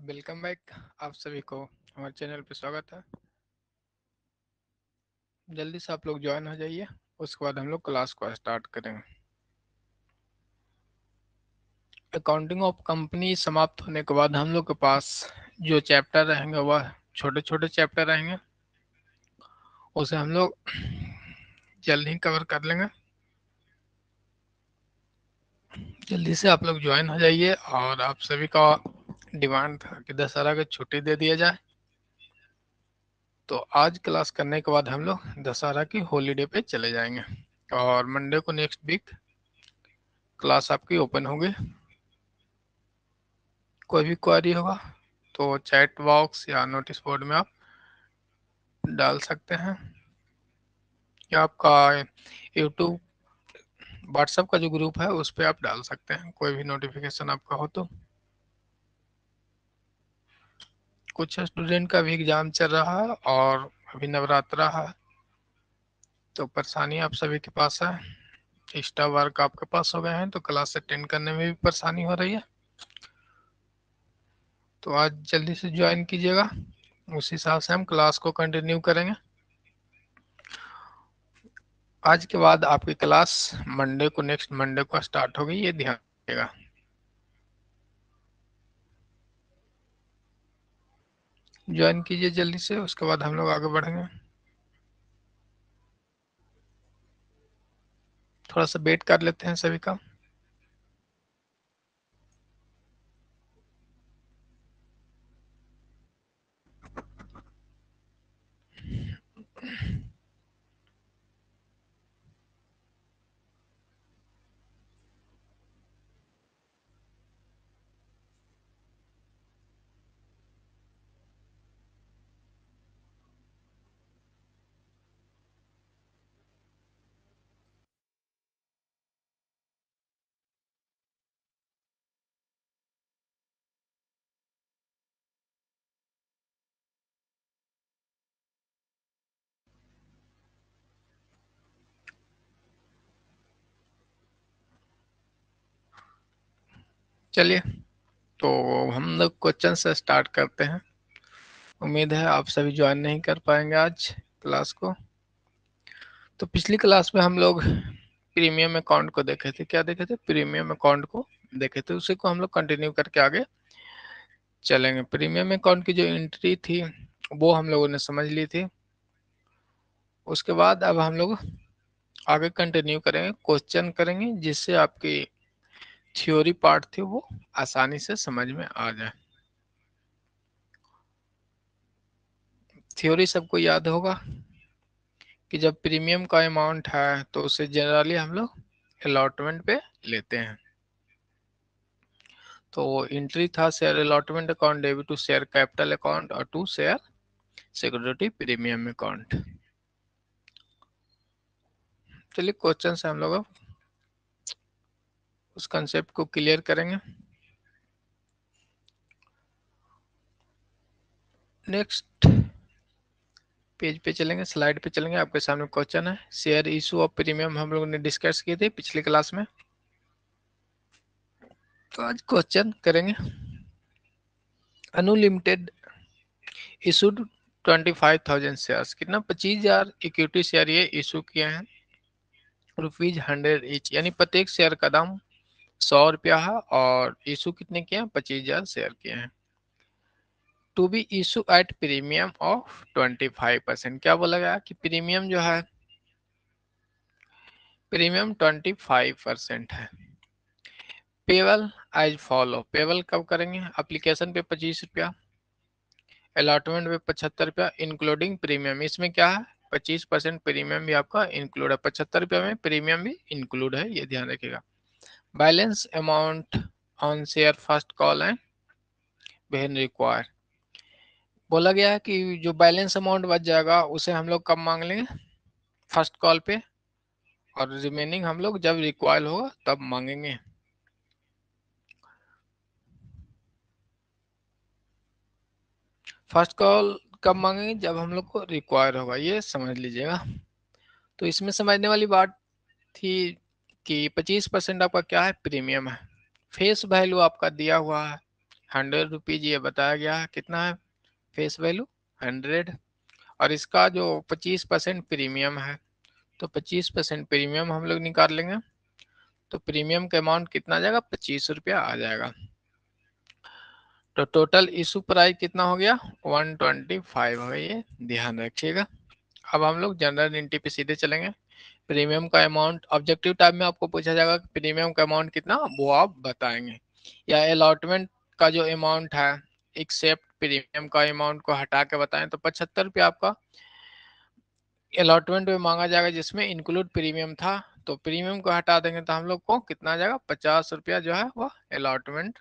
Welcome back. आप सभी को हमारे चैनल पे स्वागत है। जल्दी से आप लोग ज्वाइन हो जाइए, उसके बाद हम लोग क्लास को स्टार्ट करेंगे। अकाउंटिंग ऑफ कंपनी समाप्त होने के बाद हम लोग के पास जो चैप्टर रहेंगे वह छोटे छोटे चैप्टर रहेंगे, उसे हम लोग जल्दी ही कवर कर लेंगे। जल्दी से आप लोग ज्वाइन हो जाइए। और आप सभी का डिमांड था कि दशहरा की छुट्टी दे दिया जाए, तो आज क्लास करने के बाद हम लोग दशहरा की हॉलीडे पे चले जाएंगे और मंडे को नेक्स्ट वीक क्लास आपकी ओपन होगी। कोई भी क्वेरी होगा तो चैट बॉक्स या नोटिस बोर्ड में आप डाल सकते हैं, या आपका यूट्यूब व्हाट्सएप का जो ग्रुप है उस पर आप डाल सकते हैं, कोई भी नोटिफिकेशन आपका हो तो। कुछ स्टूडेंट का भी एग्जाम चल रहा है और अभी नवरात्रा है, तो परेशानी आप सभी के पास है। एक्स्ट्रा वर्क आपके पास हो गए हैं तो क्लास अटेंड करने में भी परेशानी हो रही है, तो आज जल्दी से ज्वाइन कीजिएगा। उस हिसाब से हम क्लास को कंटिन्यू करेंगे। आज के बाद आपकी क्लास मंडे को नेक्स्ट मंडे को स्टार्ट होगी, ये ध्यान रखिएगा। ज्वाइन कीजिए जल्दी से, उसके बाद हम लोग आगे बढ़ेंगे। थोड़ा सा वेट कर लेते हैं सभी का। चलिए, तो हम लोग क्वेश्चन से स्टार्ट करते हैं। उम्मीद है आप सभी ज्वाइन नहीं कर पाएंगे आज क्लास को। तो पिछली क्लास में हम लोग प्रीमियम अकाउंट को देखे थे। क्या देखे थे? प्रीमियम अकाउंट को देखे थे। उसी को हम लोग कंटिन्यू करके आगे चलेंगे। प्रीमियम अकाउंट की जो एंट्री थी वो हम लोगों ने समझ ली थी। उसके बाद अब हम लोग आगे कंटिन्यू करेंगे, क्वेश्चन करेंगे, जिससे आपकी थ्योरी पार्ट थी वो आसानी से समझ में आ जाए। थ्योरी सबको याद होगा कि जब प्रीमियम का अमाउंट है तो उसे जनरली हम लोग अलॉटमेंट पे लेते हैं। तो एंट्री था share allotment account debit to share capital account और to share security premium account. चलिए क्वेश्चन से हम लोग अब उस कंसेप्ट को क्लियर करेंगे। नेक्स्ट पेज पे चलेंगे, स्लाइड पे चलेंगे। आपके सामने क्वेश्चन है, शेयर इशू ऑफ प्रीमियम हम लोगों ने डिस्कस किए थे पिछली क्लास में। तो आज क्वेश्चन करेंगे। अनु लिमिटेड इशूड 25,000 शेयर्स, कितना? 25,000 इक्विटी शेयर ये इशू किए हैं, ₹100 ईच, यानी प्रत्येक शेयर का दाम 100 रुपया है। और इशू कितने किए हैं? 25,000 शेयर किए हैं। To be issue at premium of 25%। क्या बोला गया कि प्रीमियम जो है, प्रीमियम 25% है। पेबल एज फॉलो, पेबल कब करेंगे? एप्लीकेशन पे 25 रुपया, अलॉटमेंट पे 75 रुपया, इंक्लूडिंग प्रीमियम। इसमें क्या है? 25% प्रीमियम भी आपका इंक्लूड है। 75 रुपया में प्रीमियम भी इंक्लूड है, ये ध्यान रखिएगा। Balance amount on share first call and when require. बोला गया है कि जो बैलेंस अमाउंट बच जाएगा उसे हम लोग कब मांग लेंगे? फर्स्ट कॉल पे, और रिमेनिंग हम लोग जब रिक्वायर होगा तब मांगेंगे। फर्स्ट कॉल कब मांगेंगे? जब हम लोग को रिक्वायर होगा, ये समझ लीजिएगा। तो इसमें समझने वाली बात थी कि 25% आपका क्या है? प्रीमियम है। फेस वैल्यू आपका दिया हुआ है 100 रुपीज ये बताया गया है, कितना है फेस वैल्यू 100, और इसका जो 25% प्रीमियम है, तो 25% प्रीमियम हम लोग निकाल लेंगे। तो प्रीमियम का अमाउंट कितना आ जाएगा, 25 रुपया आ जाएगा। तो टोटल इशू प्राइस कितना हो गया, 125 हो गया, ये ध्यान रखिएगा। अब हम लोग जनरल एंट्री पे सीधे चलेंगे। प्रीमियम का अमाउंट ऑब्जेक्टिव टाइप में आपको पूछा जाएगा कि प्रीमियम का अमाउंट कितना, वो आप बताएंगे, या अलॉटमेंट का जो अमाउंट है एक्सेप्ट प्रीमियम का अमाउंट को हटा के बताएं, तो 75 रुपया आपका अलॉटमेंट में मांगा जाएगा जिसमें इंक्लूड प्रीमियम था। तो प्रीमियम को हटा देंगे तो हम लोग को कितना आ जाएगा, 50 रुपया जो है वह अलॉटमेंट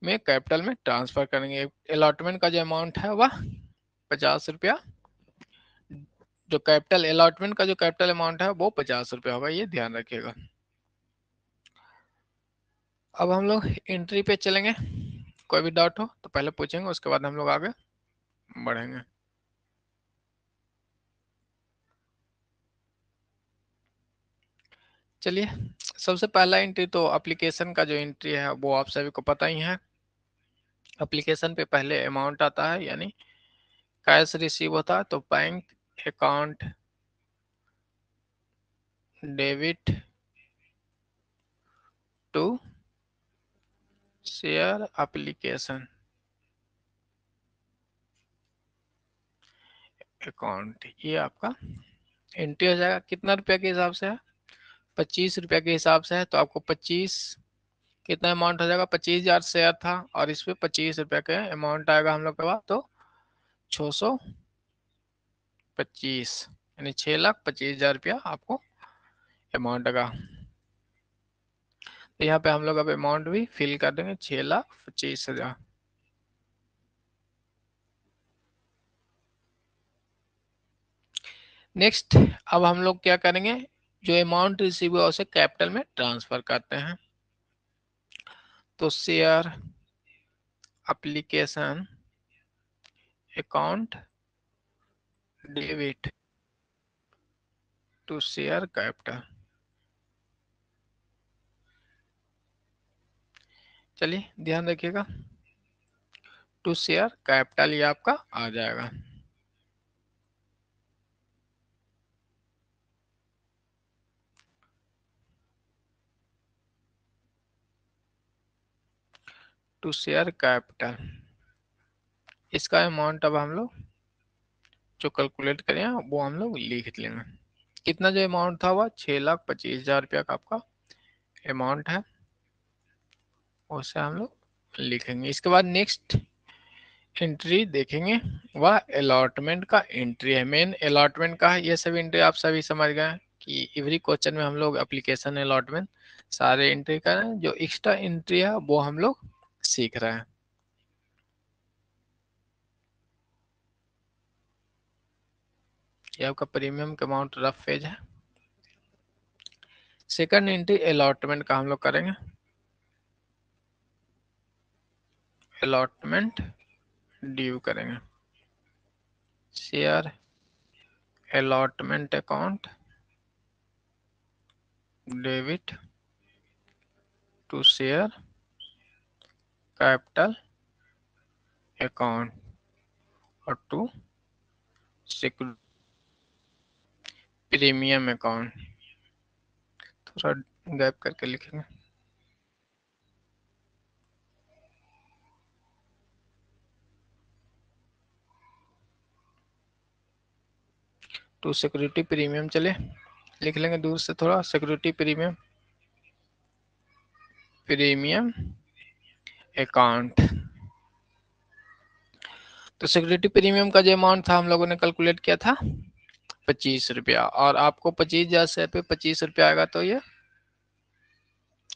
में कैपिटल में ट्रांसफर करेंगे। अलॉटमेंट का जो अमाउंट है वह 50 रुपया, जो कैपिटल अलॉटमेंट का जो कैपिटल अमाउंट है वो 50 रुपया होगा, ये ध्यान रखिएगा। अब हम लोग एंट्री पे चलेंगे, कोई भी डाउट हो तो पहले पूछेंगे, उसके बाद हम लोग आगे बढ़ेंगे। चलिए, सबसे पहला एंट्री तो एप्लीकेशन का जो एंट्री है वो आप सभी को पता ही है। एप्लीकेशन पे पहले अमाउंट आता है, यानी कैश रिसीव होता है, तो bank account debit to share application account, ये आपका एंट्री हो जाएगा। कितना रुपया के हिसाब से है, 25 रुपया के हिसाब से है, तो आपको 25 कितना अमाउंट हो जाएगा, 25,000 शेयर था और इस पे 25 रुपया का अमाउंट आएगा हम लोग के पास, तो 625, यानी 6,25,000 रुपया आपको अमाउंट आएगा। तो यहाँ पे हम लोग अब अमाउंट भी फिल कर देंगे, 6,25,000। नेक्स्ट, अब हम लोग क्या करेंगे, जो अमाउंट रिसीव हुआ उसे कैपिटल में ट्रांसफर करते हैं। तो share application account debit to share capital. चलिए ध्यान रखिएगा, टू शेयर कैपिटल ये आपका आ जाएगा। टू शेयर कैपिटल, इसका अमाउंट अब हम लोग जो कैलकुलेट करें वो हम लोग लिख लेंगे। कितना जो अमाउंट था वह 6,25,000 रुपया का आपका अमाउंट है, उसे हम लोग लिखेंगे। इसके बाद नेक्स्ट एंट्री देखेंगे, वह अलॉटमेंट का एंट्री है। मेन अलॉटमेंट का है, ये सब एंट्री आप सभी समझ गए हैं कि एवरी क्वेश्चन में हम लोग एप्लीकेशन अलॉटमेंट सारे एंट्री कर रहे हैं। जो एक्स्ट्रा एंट्री है वो हम लोग सीख रहे हैं। ये आपका प्रीमियम का अमाउंट रफ पेज है। सेकंड एंट्री अलॉटमेंट का हम लोग करेंगे। अलॉटमेंट ड्यू करेंगे, share allotment account debit to share capital account और टू सिक्योरिटी प्रीमियम अकाउंट। थोड़ा गैप करके लिखेंगे। टू सिक्योरिटी प्रीमियम, चले लिख लेंगे दूर से थोड़ा, सिक्योरिटी प्रीमियम प्रीमियम अकाउंट। तो सिक्योरिटी प्रीमियम का जो अमाउंट था हम लोगों ने कैलकुलेट किया था 25 रुपया, और आपको 25,000 से पे 25 रुपया आएगा, तो ये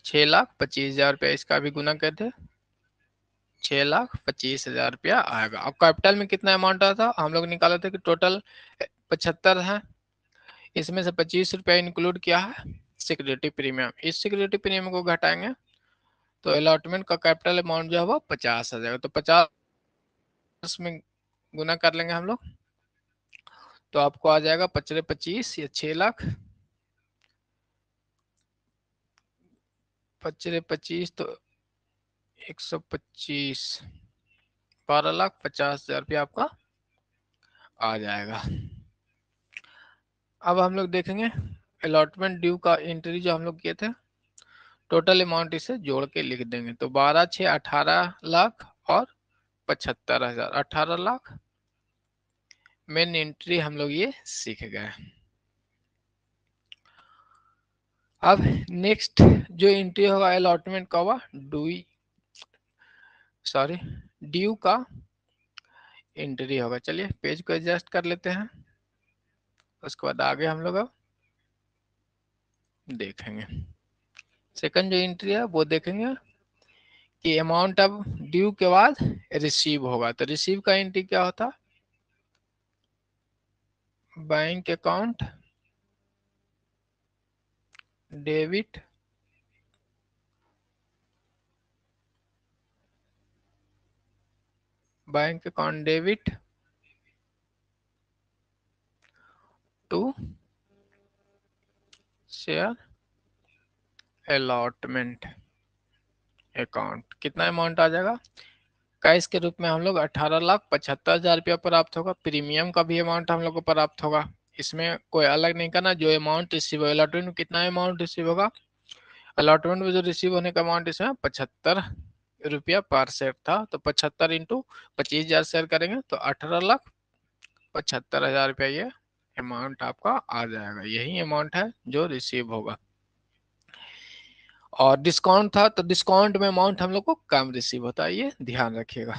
6,25,000 रुपया, इसका भी गुना कर दे, 6,25,000 रुपया आएगा। अब कैपिटल में कितना अमाउंट आया था, हम लोग निकाले थे कि टोटल 75 है, इसमें से 25 रुपया इंक्लूड किया है सिक्योरिटी प्रीमियम। इस सिक्योरिटी प्रीमियम को घटाएंगे तो अलॉटमेंट का कैपिटल अमाउंट जो है वो 50 आ जाएगा। तो 50 में गुना कर लेंगे हम लोग, तो आपको आ जाएगा 25 या 6,00,000, 25 तो 125, 12,50,000 रुपया आपका आ जाएगा। अब हम लोग देखेंगे अलॉटमेंट ड्यू का एंट्री जो हम लोग किए थे, टोटल अमाउंट इसे जोड़ के लिख देंगे। तो 12/6 18 लाख और 75,000, 18 लाख मेन एंट्री हम लोग ये सीख गए। अब नेक्स्ट जो एंट्री होगा अलॉटमेंट का हुआ ड्यू का एंट्री होगा। चलिए पेज को एडजस्ट कर लेते हैं, उसके बाद आगे हम लोग अब देखेंगे। सेकंड जो एंट्री है वो देखेंगे कि अमाउंट अब ड्यू के बाद रिसीव होगा। तो रिसीव का एंट्री क्या होता, bank account debit bank account debit to share allotment account. कितना अमाउंट आ जाएगा, कैश के रूप में हम लोग 18,75,000 रुपया प्राप्त होगा। प्रीमियम का भी अमाउंट हम लोग को प्राप्त होगा। इसमें कोई अलग नहीं करना, जो अमाउंट रिसीव होगा अलॉटमेंट में कितना अमाउंट रिसीव होगा, अलॉटमेंट में जो रिसीव होने का अमाउंट इसमें 75 रुपया पर शेयर था। तो 75 इंटू 25,000 शेयर करेंगे तो 18,75,000 रुपया ये अमाउंट आपका आ जाएगा। यही अमाउंट है जो रिसीव होगा। और डिस्काउंट था तो डिस्काउंट में अमाउंट हम लोग को कम रिसीव होता है, ये ध्यान रखिएगा।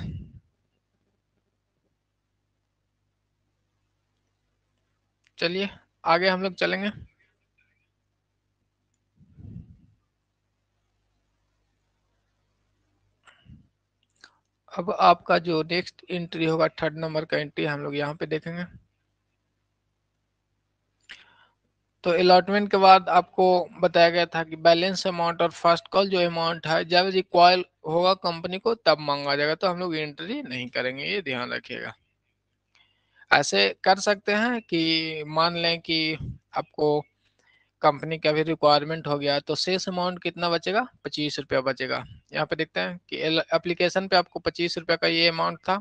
चलिए आगे हम लोग चलेंगे। अब आपका जो नेक्स्ट एंट्री होगा, थर्ड नंबर का एंट्री हम लोग यहाँ पे देखेंगे। तो अलॉटमेंट के बाद आपको बताया गया था कि बैलेंस अमाउंट और फर्स्ट कॉल जो अमाउंट है जब रिक्वायर होगा कंपनी को तब मांगा जाएगा। तो हम लोग एंट्री नहीं करेंगे, ये ध्यान रखिएगा। ऐसे कर सकते हैं कि मान लें कि आपको कंपनी का भी रिक्वायरमेंट हो गया तो शेष अमाउंट कितना बचेगा, 25 रुपया बचेगा। यहाँ पे देखते हैं कि एप्लीकेशन पे आपको 25 रुपया का ये अमाउंट था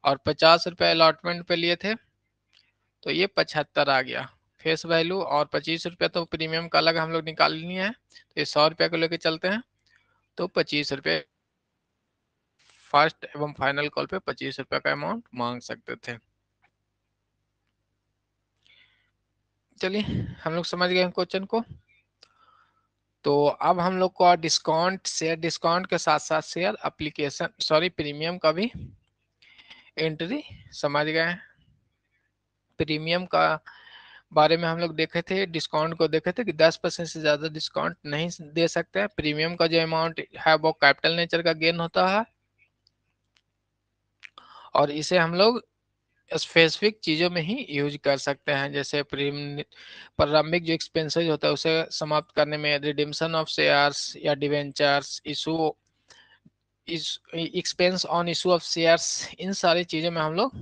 और 50 रुपया अलॉटमेंट पे लिए थे, तो ये 75 आ गया फेस वैल्यू। और 25 रुपया तो प्रीमियम का अलग हम लोग निकाल लिए हैं, तो ये 100 रुपया को लेके चलते हैं। तो 25 रुपये फर्स्ट एवं फाइनल कॉल पे 25 रुपया का अमाउंट मांग सकते थे। चलिए हम लोग समझ गए क्वेश्चन को। तो अब हम लोग को डिस्काउंट शेयर, डिस्काउंट के साथ साथ शेयर एप्लीकेशन प्रीमियम का भी एंट्री समझ गए हैं। प्रीमियम का बारे में हम लोग देखे थे, डिस्काउंट को देखे थे कि 10% से ज्यादा डिस्काउंट नहीं दे सकते हैं। प्रीमियम का जो अमाउंट है वो कैपिटल नेचर का गेन होता है और इसे हम लोग स्पेसिफिक चीजों में ही यूज कर सकते हैं। जैसे प्रारंभिक जो एक्सपेंसेस होता है उसे समाप्त करने में, रिडिम्पशन ऑफ शेयर्स या debentures, issue expense on issue of shares, इन सारी चीजों में हम लोग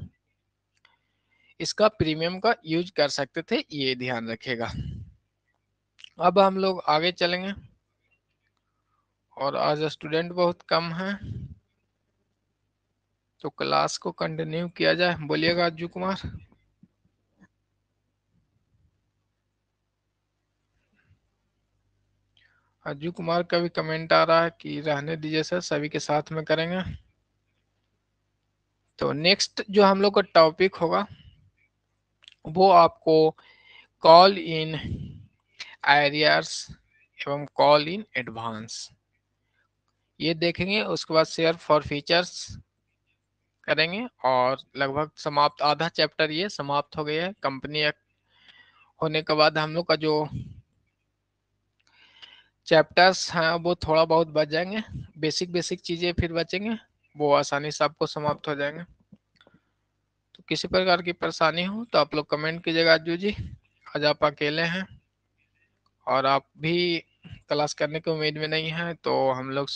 इसका प्रीमियम का यूज कर सकते थे, ये ध्यान रखेगा। अब हम लोग आगे चलेंगे और आज स्टूडेंट बहुत कम है तो क्लास को कंटिन्यू किया जाए। बोलिएगा अज्जू कुमार। अज्जू कुमार का भी कमेंट आ रहा है कि रहने दीजिए सर, सभी के साथ में करेंगे। तो नेक्स्ट जो हम लोग का टॉपिक होगा वो आपको कॉल इन एरियर्स एवं कॉल इन एडवांस ये देखेंगे। उसके बाद शेयर फॉर फीचर्स करेंगे और लगभग समाप्त, आधा चैप्टर ये समाप्त हो गया है। कंपनी एक्ट होने के बाद हम लोग का जो चैप्टर्स हैं वो थोड़ा बहुत बच जाएंगे, बेसिक बेसिक चीजें फिर बचेंगे, वो आसानी से आपको समाप्त हो जाएंगे। तो किसी प्रकार की परेशानी हो तो आप लोग कमेंट कीजिएगा। अज्जू जी आज आप अकेले हैं और आप भी क्लास करने की उम्मीद में नहीं है, तो हम लोग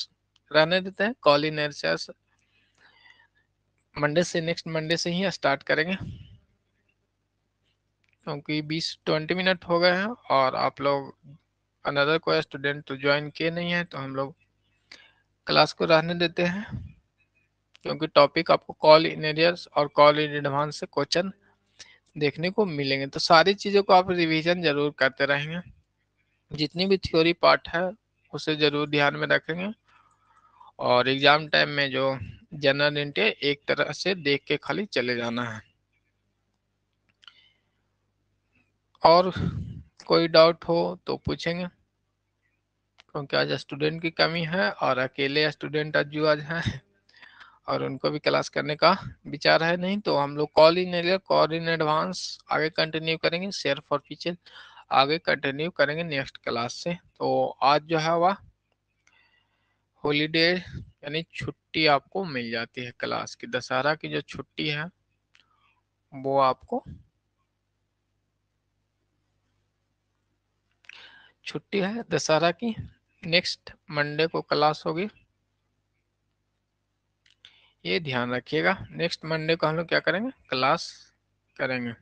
रहने देते हैं। कॉल इन एरियर्स मंडे से, नेक्स्ट मंडे से ही स्टार्ट करेंगे क्योंकि 20-20 मिनट हो गए हैं और आप लोग अनदर कोई स्टूडेंट तो ज्वाइन किए नहीं है, तो हम लोग क्लास को रहने देते हैं, क्योंकि टॉपिक आपको कॉल इन एरियर्स और कॉल इन एडवांस से क्वेश्चन देखने को मिलेंगे। तो सारी चीज़ों को आप रिवीजन जरूर करते रहेंगे, जितनी भी थ्योरी पार्ट है उसे जरूर ध्यान में रखेंगे, और एग्जाम टाइम में जो जनरल इंटे एक तरह से देख के खाली चले जाना है। और कोई डाउट हो तो पूछेंगे, क्योंकि आज स्टूडेंट की कमी है और अकेले स्टूडेंट आज जो आज हैं और उनको भी क्लास करने का विचार है नहीं, तो हम लोग call in arrear call in advance आगे कंटिन्यू करेंगे, शेयर फॉर फीचर आगे कंटिन्यू करेंगे नेक्स्ट क्लास से। तो आज जो है वह हॉलीडे यानी छुट्टी आपको मिल जाती है क्लास की, दशहरा की जो छुट्टी है वो आपको छुट्टी है दशहरा की। नेक्स्ट मंडे को क्लास होगी, ये ध्यान रखिएगा। नेक्स्ट मंडे को हम लोग क्या करेंगे, क्लास करेंगे।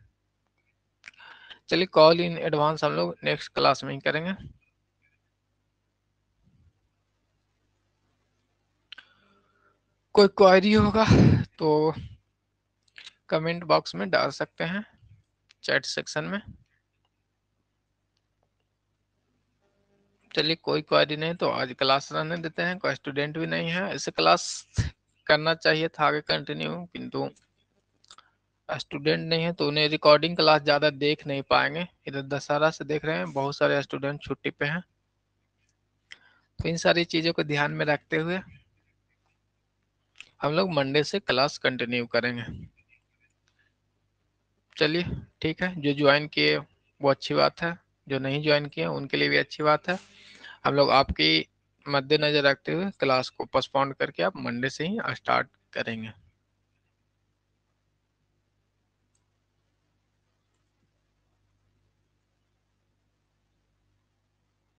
चलिए कॉल इन एडवांस हम लोग नेक्स्ट क्लास में ही करेंगे। कोई क्वेरी होगा तो कमेंट बॉक्स में डाल सकते हैं, चैट सेक्शन में। चलिए कोई क्वेरी नहीं तो आज क्लास रहने देते हैं, कोई स्टूडेंट भी नहीं है। इसे क्लास करना चाहिए था आगे कंटिन्यू, किंतु स्टूडेंट नहीं है तो उन्हें रिकॉर्डिंग क्लास ज़्यादा देख नहीं पाएंगे। इधर दशहरा से देख रहे हैं बहुत सारे स्टूडेंट छुट्टी पे हैं, तो इन सारी चीज़ों को ध्यान में रखते हुए हम लोग मंडे से क्लास कंटिन्यू करेंगे। चलिए ठीक है, जो ज्वाइन किए वो अच्छी बात है, जो नहीं ज्वाइन किए उनके लिए भी अच्छी बात है। हम लोग आपकी मद्देनजर रखते हुए क्लास को पोस्टपोन करके आप मंडे से ही स्टार्ट करेंगे।